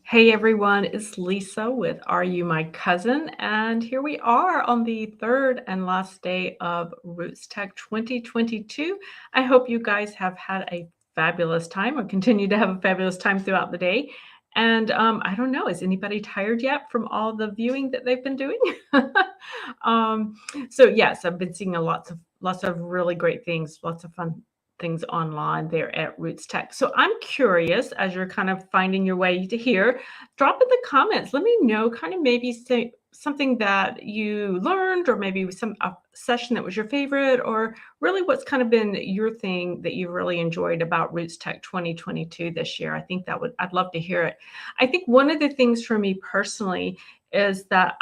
Hey everyone, it's Lisa with Are You My Cousin? And here we are on the third and last day of RootsTech 2022. I hope you guys have had a fabulous time or continue to have a fabulous time throughout the day. And I don't know, is anybody tired yet from all the viewing that they've been doing? um, so yes, I've been seeing lots of really great things, lots of fun things online there at Roots Tech. So I'm curious, as you're kind of finding your way to here, drop in the comments. Let me know kind of maybe say something that you learned, or maybe some a session that was your favorite, or really what's kind of been your thing that you've really enjoyed about Roots Tech 2022 this year. I'd love to hear it. I think one of the things for me personally is that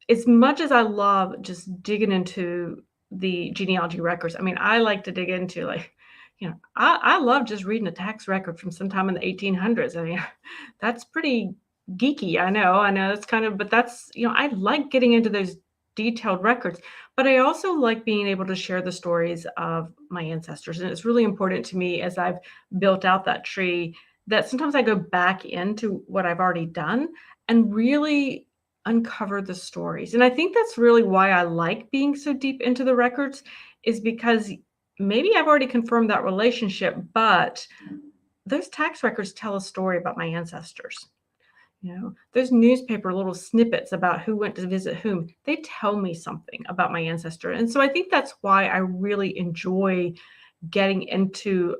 as much as I love just digging into the genealogy records, I mean, I like to dig into I love just reading a tax record from sometime in the 1800s. I mean, that's pretty geeky. I know it's kind of, but I like getting into those detailed records, but I also like being able to share the stories of my ancestors. And it's really important to me as I've built out that tree that sometimes I go back into what I've already done and really uncover the stories. And I think that's really why I like being so deep into the records, is because maybe I've already confirmed that relationship, but those tax records tell a story about my ancestors. Those newspaper little snippets about who went to visit whom, they tell me something about my ancestor. And so I think that's why I really enjoy getting into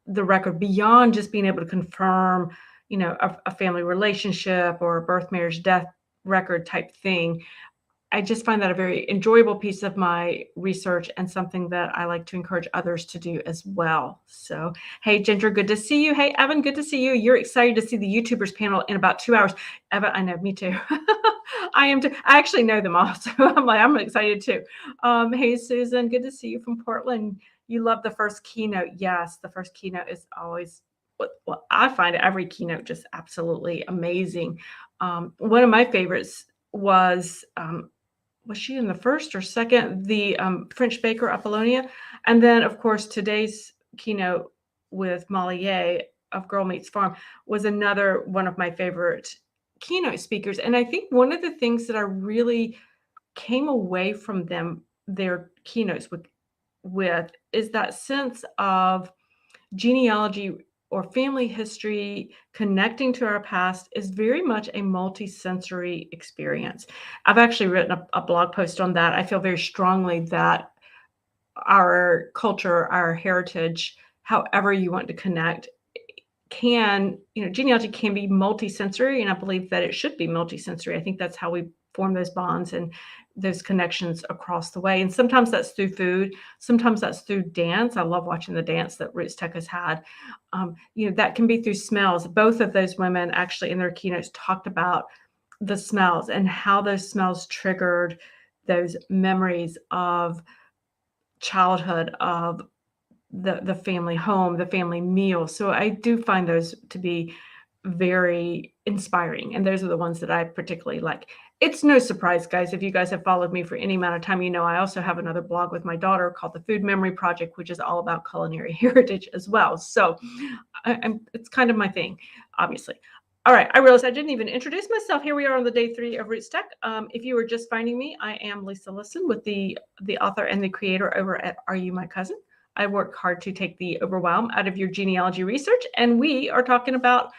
the record beyond just being able to confirm, a family relationship or a birth, marriage, death record type thing. I just find that a very enjoyable piece of my research and something that I like to encourage others to do as well. So, hey, Ginger, good to see you. Hey, Evan, good to see you. You're excited to see the YouTubers panel in about 2 hours. Evan, I know, me too. I am too. I actually know them all, so I'm excited too. Hey, Susan, good to see you from Portland. You love the first keynote. Yes, the first keynote is always well, I find every keynote just absolutely amazing. One of my favorites was she in the first or second? The French baker Apollonia, and then of course today's keynote with Molly Ye of Girl Meets Farm was another one of my favorite keynote speakers. And I think one of the things that I really came away from their keynotes with is that sense of genealogy or family history connecting to our past is very much a multi-sensory experience. I've actually written a blog post on that. I feel very strongly that our culture, our heritage, however you want to connect, genealogy can be multi-sensory, and I believe that it should be multi-sensory. I think that's how we form those bonds and those connections across the way. And sometimes that's through food, sometimes that's through dance. I love watching the dance that Roots Tech has had. That can be through smells. Both of those women actually in their keynotes talked about the smells and how those smells triggered those memories of childhood, of the family home, the family meal. So I do find those to be very inspiring. And those are the ones that I particularly like. It's no surprise, guys, if you guys have followed me for any amount of time, I also have another blog with my daughter called the Food Memory Project, which is all about culinary heritage as well. So it's kind of my thing, obviously. All right, I realized I didn't even introduce myself. Here we are on the day 3 of Roots Tech. If you were just finding me, I am Lisa Lisson, with the author and the creator over at Are You My Cousin? I work hard to take the overwhelm out of your genealogy research, and we are talking about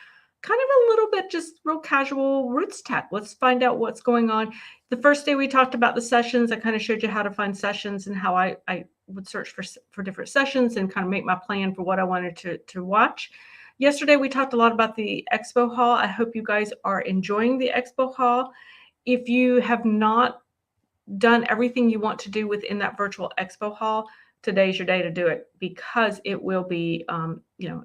kind of a little bit just real casual Roots Tech. Let's find out what's going on. The first day we talked about the sessions. I kind of showed you how to find sessions and how I would search for different sessions and kind of make my plan for what I wanted to watch. Yesterday, we talked a lot about the expo hall. I hope you guys are enjoying the expo hall. If you have not done everything you want to do within that virtual expo hall, today's your day to do it, because it will be,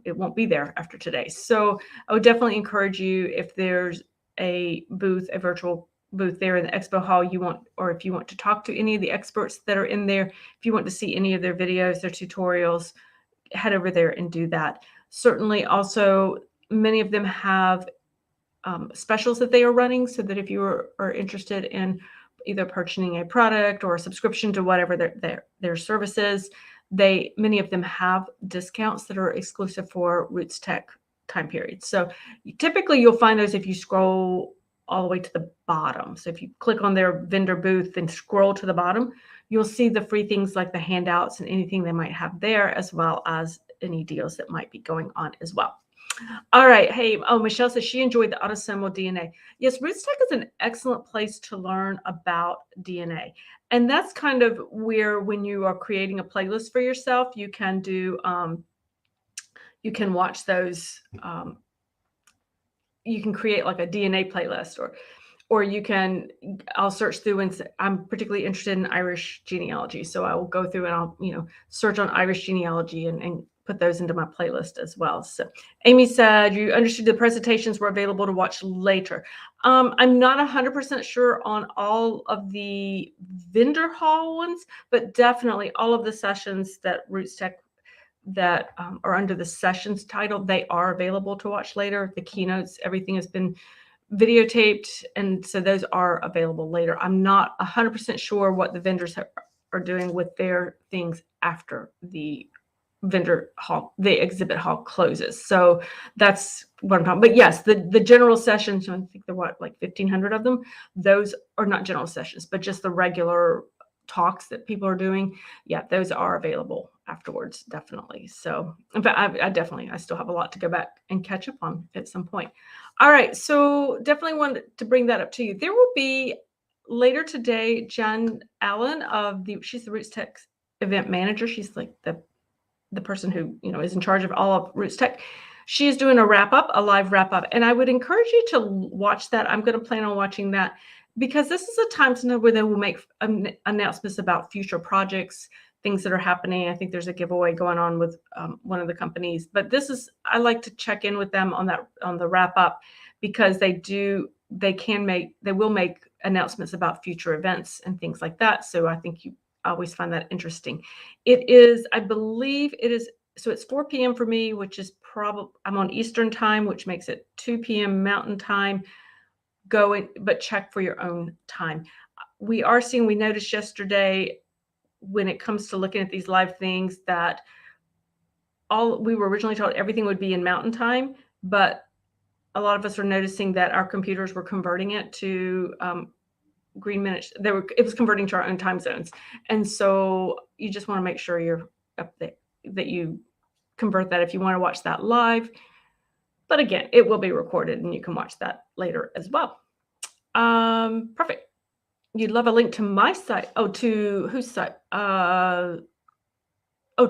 it won't be there after today. So I would definitely encourage you, if there's a virtual booth there in the expo hall or if you want to talk to any of the experts that are in there, if you want to see any of their videos, their tutorials, head over there and do that. Certainly also, many of them have specials that they are running, so that if you are interested in either purchasing a product or a subscription to whatever their service is, many of them have discounts that are exclusive for Roots Tech time period. So typically you'll find those if you scroll all the way to the bottom. So if you click on their vendor booth and scroll to the bottom, you'll see the free things like the handouts and anything they might have there, as well as any deals that might be going on as well. All right. Hey, Michelle says she enjoyed the autosomal DNA. Yes, RootsTech is an excellent place to learn about DNA. And that's kind of where, when you are creating a playlist for yourself, you can do, you can watch those. You can create like a DNA playlist, or you can, I'll search through and I'm particularly interested in Irish genealogy. So I will go through and I'll, search on Irish genealogy and put those into my playlist as well. So Amy said, you understood the presentations were available to watch later. I'm not 100% sure on all of the vendor hall ones, but definitely all of the sessions that RootsTech that are under the sessions title, they are available to watch later. The keynotes, everything has been videotaped, and so those are available later. I'm not 100% sure what the vendors are doing with their things after the vendor hall, the exhibit hall closes. So that's what I'm talking. But yes, the general sessions, I think there were like 1,500 of them. Those are not general sessions, but just the regular talks that people are doing. Yeah, those are available afterwards, definitely. So in fact, I still have a lot to go back and catch up on at some point. All right, so definitely wanted to bring that up to you. There will be later today, Jen Allen she's the RootsTech event manager. She's like the person who is in charge of all of RootsTech. She is doing a live wrap up, and I would encourage you to watch that. I'm going to plan on watching that because this is a time to know where they will make announcements about future projects, things that are happening. I think there's a giveaway going on with one of the companies, but I like to check in with them on the wrap up, because they will make announcements about future events and things like that. So I think you always find that interesting. I believe it is, so it's 4 p.m. for me, which is I'm on Eastern time, which makes it 2 p.m. Mountain time. But check for your own time. We noticed yesterday when it comes to looking at these live things that we were originally told everything would be in Mountain time, but a lot of us are noticing that our computers were converting it to green minutes. It was converting to our own time zones. And so you just want to make sure you're up there, that you convert that if you want to watch that live. But again, it will be recorded and you can watch that later as well. Perfect. You'd love a link to my site. Oh, to whose site? To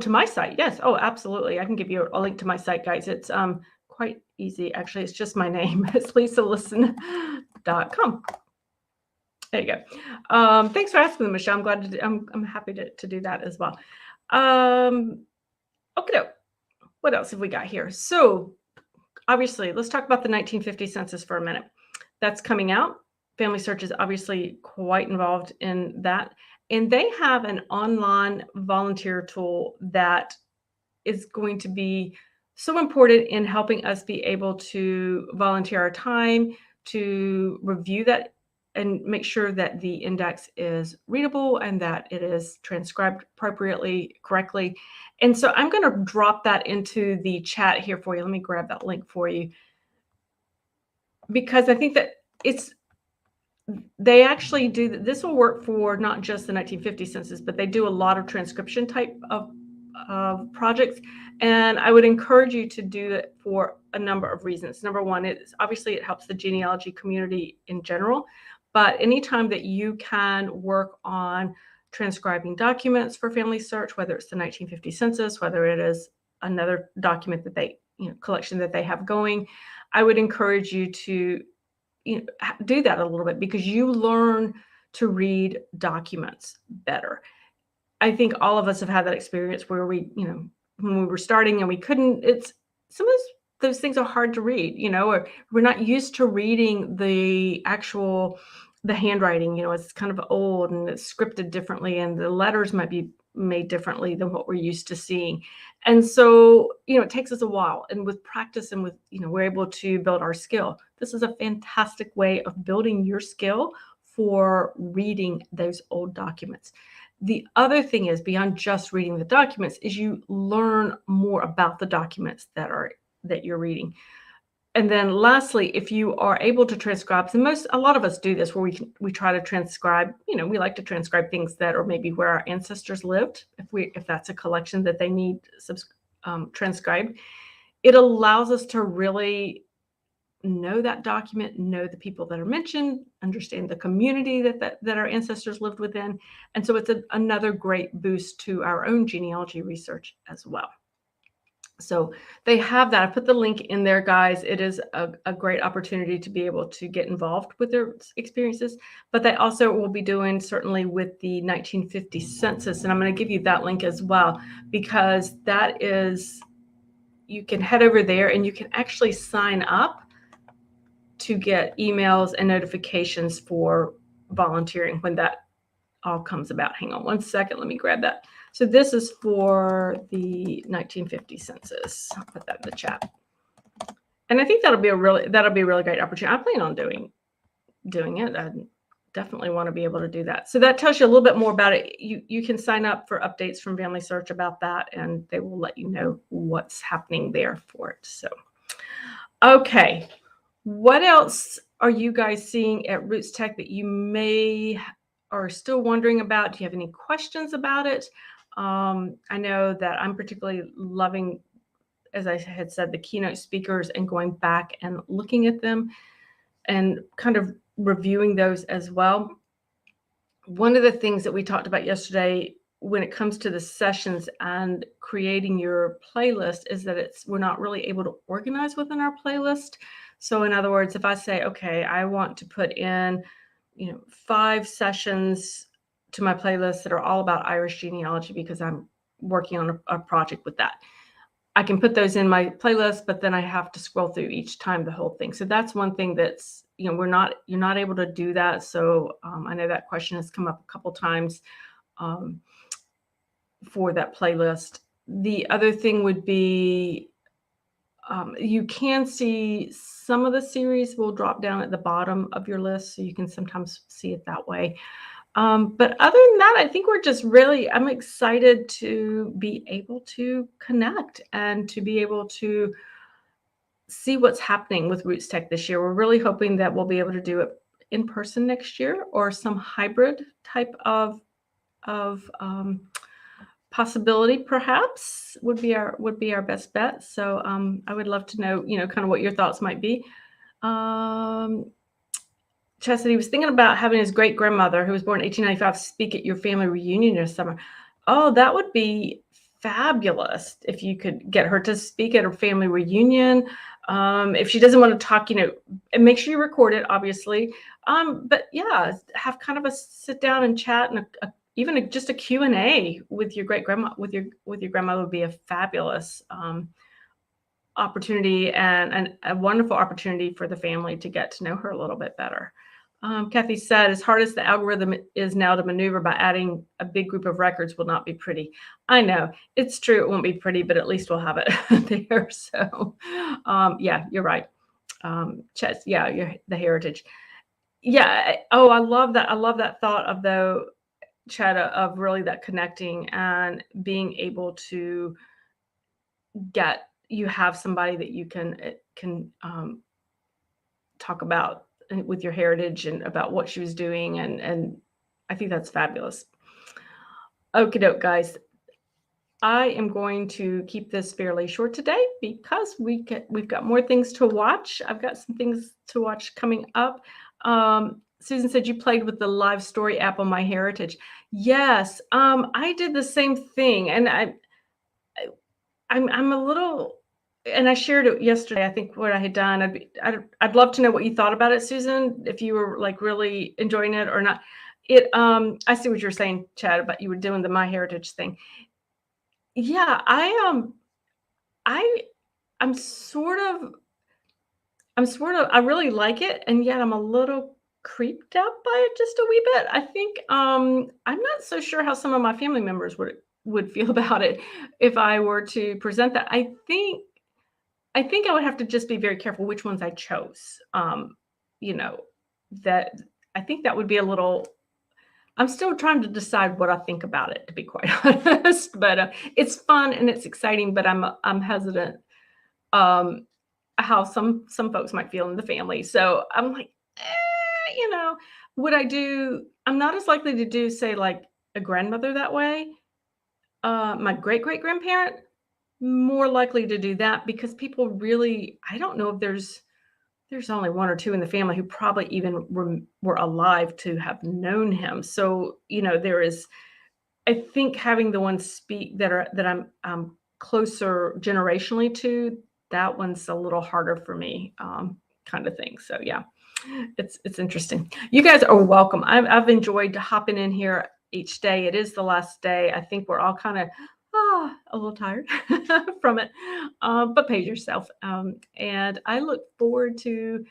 my site. Yes. Oh, absolutely. I can give you a link to my site, guys. It's quite easy. Actually, it's just my name. It's lisalisten.com. There you go. Thanks for asking, Michelle. I'm happy to do that as well. Okay. What else have we got here? So obviously, let's talk about the 1950 census for a minute. That's coming out. Family Search is obviously quite involved in that. And they have an online volunteer tool that is going to be so important in helping us be able to volunteer our time, to review that and make sure that the index is readable and that it is transcribed appropriately, correctly. And so I'm going to drop that into the chat here for you. Let me grab that link for you, because I think that they actually do, this will work for not just the 1950 census, but they do a lot of transcription type of projects. And I would encourage you to do it for a number of reasons. Number one, it helps the genealogy community in general, but anytime that you can work on transcribing documents for Family Search, whether it's the 1950 census, whether it is another document that collection that they have going, I would encourage you to do that a little bit, because you learn to read documents better. I think all of us have had that experience where we, when we were starting and we couldn't, some of those things are hard to read, or we're not used to reading the handwriting, it's kind of old and it's scripted differently and the letters might be made differently than what we're used to seeing. And so, it takes us a while, and with practice and with, we're able to build our skill. This is a fantastic way of building your skill for reading those old documents. The other thing is, beyond just reading the documents, is you learn more about the documents that are that you're reading. And then lastly, if you are able to transcribe, and a lot of us do this where we try to transcribe, we like to transcribe things that are maybe where our ancestors lived, if that's a collection that they need transcribed. It allows us to really know that document, know the people that are mentioned, understand the community that our ancestors lived within. And so it's another great boost to our own genealogy research as well. So they have that. I put the link in there, guys. It is a great opportunity to be able to get involved with their experiences, but they also will be doing certainly with the 1950 census. And I'm going to give you that link as well, because that is, you can head over there and you can actually sign up to get emails and notifications for volunteering when that all comes about. Hang on one second. Let me grab that. So this is for the 1950 census. I'll put that in the chat. And I think that'll be a really great opportunity. I plan on doing it. I definitely want to be able to do that. So that tells you a little bit more about it. You can sign up for updates from Family Search about that, and they will let you know what's happening there for it. So, okay. What else are you guys seeing at RootsTech that you are still wondering about? Do you have any questions about it? I know that I'm particularly loving, as I had said, the keynote speakers and going back and looking at them and kind of reviewing those as well. One of the things that we talked about yesterday when it comes to the sessions and creating your playlist is that we're not really able to organize within our playlist. So in other words, if I say, okay, I want to put in, 5 sessions to my playlist that are all about Irish genealogy because I'm working on a project with that, I can put those in my playlist, but then I have to scroll through each time the whole thing. So that's one thing that's, you're not able to do that. So I know that question has come up a couple times for that playlist. The other thing would be, you can see some of the series will drop down at the bottom of your list, so you can sometimes see it that way. But other than that, I think I'm excited to be able to connect and to be able to see what's happening with RootsTech this year. We're really hoping that we'll be able to do it in person next year or some hybrid type of possibility, perhaps would be our best bet. So I would love to know, kind of what your thoughts might be. Chastity was thinking about having his great grandmother, who was born in 1895, speak at your family reunion this summer. Oh, that would be fabulous if you could get her to speak at her family reunion. If she doesn't want to talk, and make sure you record it, obviously. But yeah, have kind of a sit down and chat and even just a Q&A with your great grandma, with your grandmother would be a fabulous opportunity and a wonderful opportunity for the family to get to know her a little bit better. Kathy said, as hard as the algorithm is now to maneuver by adding a big group of records will not be pretty. I know it's true. It won't be pretty, but at least we'll have it there. So yeah, you're right. Chess, yeah, the heritage. Yeah. Oh, I love that. I love that thought of Chad, of really that connecting and being able to you have somebody that you can talk about with your heritage and about what she was doing. And I think that's fabulous. Okie doke, guys. I am going to keep this fairly short today because we've got more things to watch. I've got some things to watch coming up. Susan said you played with the live story app on MyHeritage. Yes, I did the same thing, and I'm a little, and I shared it yesterday. I think what I had done. I'd love to know what you thought about it, Susan. If you were like really enjoying it or not. I see what you're saying, Chad, about you were doing the MyHeritage thing. Yeah, I'm sort of, I really like it, and yet I'm a little creeped out by it just a wee bit. I think I'm not so sure how some of my family members would feel about it if I were to present that. I think I would have to just be very careful which ones I chose. That I think that would be a little. I'm still trying to decide what I think about it, to be quite honest. But it's fun and it's exciting. But I'm hesitant um, how some folks might feel in the family. So I'm like, you know, would I do? I'm not as likely to do, say, like a grandmother that way. My great great grandparent, more likely to do that because people really, I don't know if there's only one or two in the family who probably even were alive to have known him. So, there is, I think having the ones speak that I'm closer generationally to, that one's a little harder for me, kind of thing. So yeah, it's interesting. You guys are welcome. I've enjoyed hopping in here each day. It is the last day. I think we're all kind of a little tired from it, but pace yourself. And I look forward to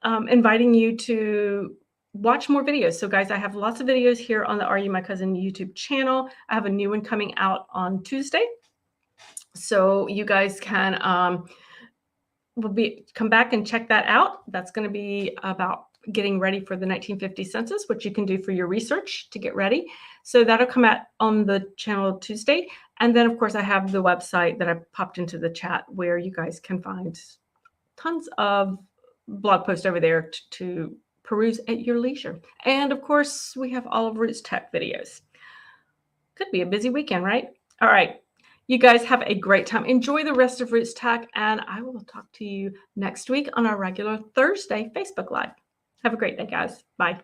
inviting you to watch more videos. So, guys, I have lots of videos here on the Are You My Cousin YouTube channel. I have a new one coming out on Tuesday. So you guys can come back and check that out. That's going to be about getting ready for the 1950 census, which you can do for your research to get ready. So that'll come out on the channel Tuesday. And then, of course, I have the website that I popped into the chat where you guys can find tons of blog posts over there to peruse at your leisure. And of course, we have all of RootsTech videos. Could be a busy weekend, right? All right. You guys have a great time. Enjoy the rest of RootsTech, and I will talk to you next week on our regular Thursday Facebook Live. Have a great day, guys. Bye.